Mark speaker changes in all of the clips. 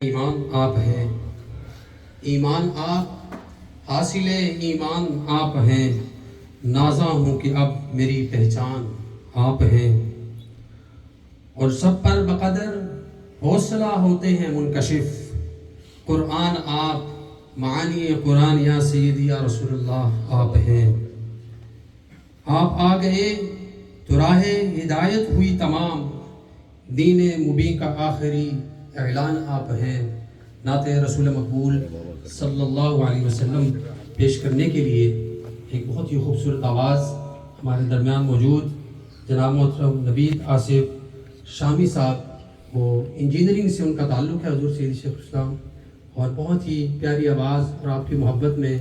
Speaker 1: ایمان آپ ہیں، ایمان آپ حاصل ایمان آپ ہیں، نازاں ہوں کہ اب میری پہچان آپ ہیں، اور سب پر بقدر حوصلہ ہوتے ہیں منکشف، قرآن آپ، معانی قرآن یا سیدی یا رسول اللہ آپ ہیں۔ آپ آ گئے تو راہ ہدایت ہوئی تمام، دین مبین کا آخری اعلان آپ ہیں۔ نعت رسول مقبول صلی اللہ علیہ وسلم پیش کرنے کے لیے ایک بہت ہی خوبصورت آواز ہمارے درمیان موجود جناب محترم نوید آصف شامی صاحب، وہ انجینئرنگ سے ان کا تعلق ہے، حضور سید شیخ الاسلام، اور بہت ہی پیاری آواز، اور آپ کی محبت میں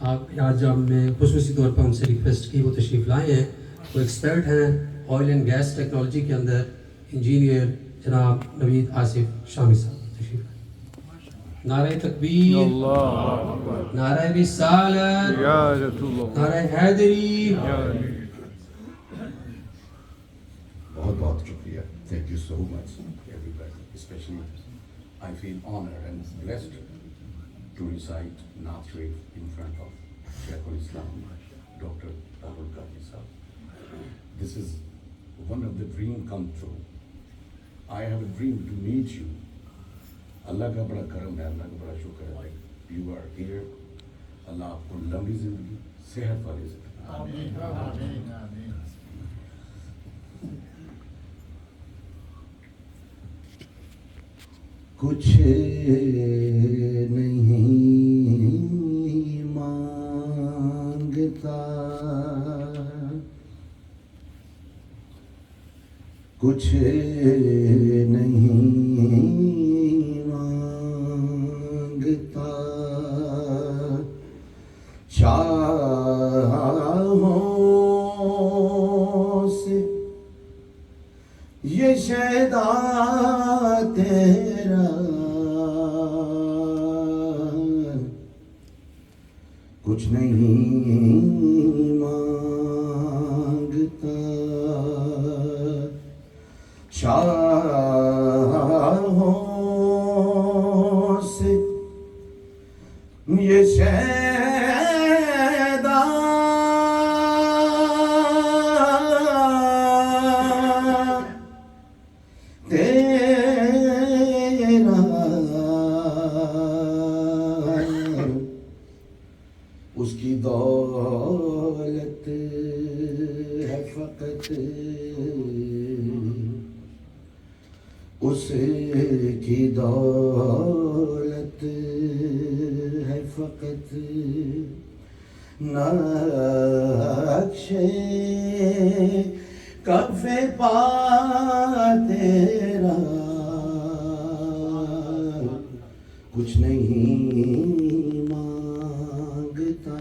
Speaker 1: آپ آج جب میں خصوصی طور پر ان سے ریکویسٹ کی وہ تشریف لائے ہیں۔ وہ ایکسپرٹ ہیں آئل اینڈ گیس ٹیکنالوجی کے اندر، انجینئر جناب نوید آصف شامی صاحب تشریف لائے۔ نعرہ تکبیر، نعرہ رسالت، نعرہ حیدری۔
Speaker 2: بہت بہت شکریہ. Thank you so much everybody. Especially I feel honored and blessed to recite Naat Sharif in front of Shaykh al-Islam, Dr. Rahul Qadri Sahib. This is one of the dream come true. I have a dream to meet you. اللہ کا بڑا کرم ہے، اللہ کا بڑا شکر ہے. You are here. اللہ آپ کو لمبی زندگی، صحت والی زندگی. کچھ نہیں مانگتا، کچھ نہیں مانگتا، چاہوں سے یہ شیدا تیرا، کچھ نہیں مانگتا، چاہوں سے یہ شیدا اس کی دولت ہے فقط، اس کی دولت ہے فقط، نقش کف پا تیرا، کچھ نہیں مانگتا.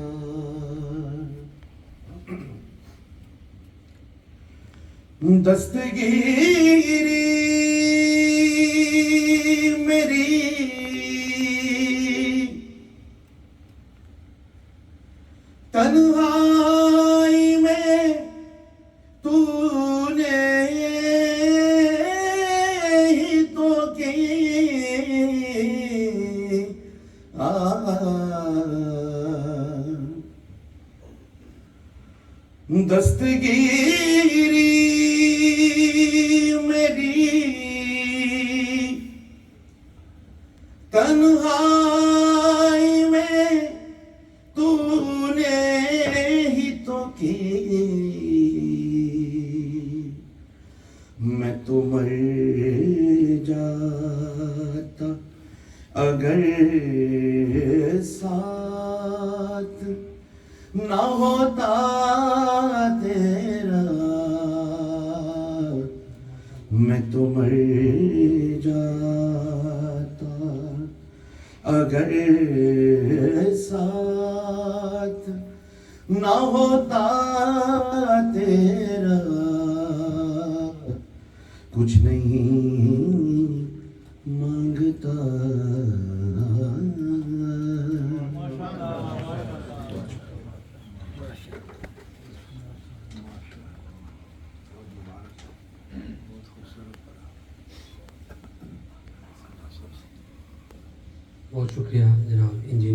Speaker 2: دستگیری میری تنہائی میں تو نے ہی تو کی، دستگیری میری تنہائی میں تو نے ہی تو کی، میں تو مر جاتا اگر ساتھ نہ ہوتا تیرا، میں تو مر جاتا اگر ساتھ نہ ہوتا تیرا، کچھ نہیں مانگتا.
Speaker 1: بہت شکریہ جناب انجینئر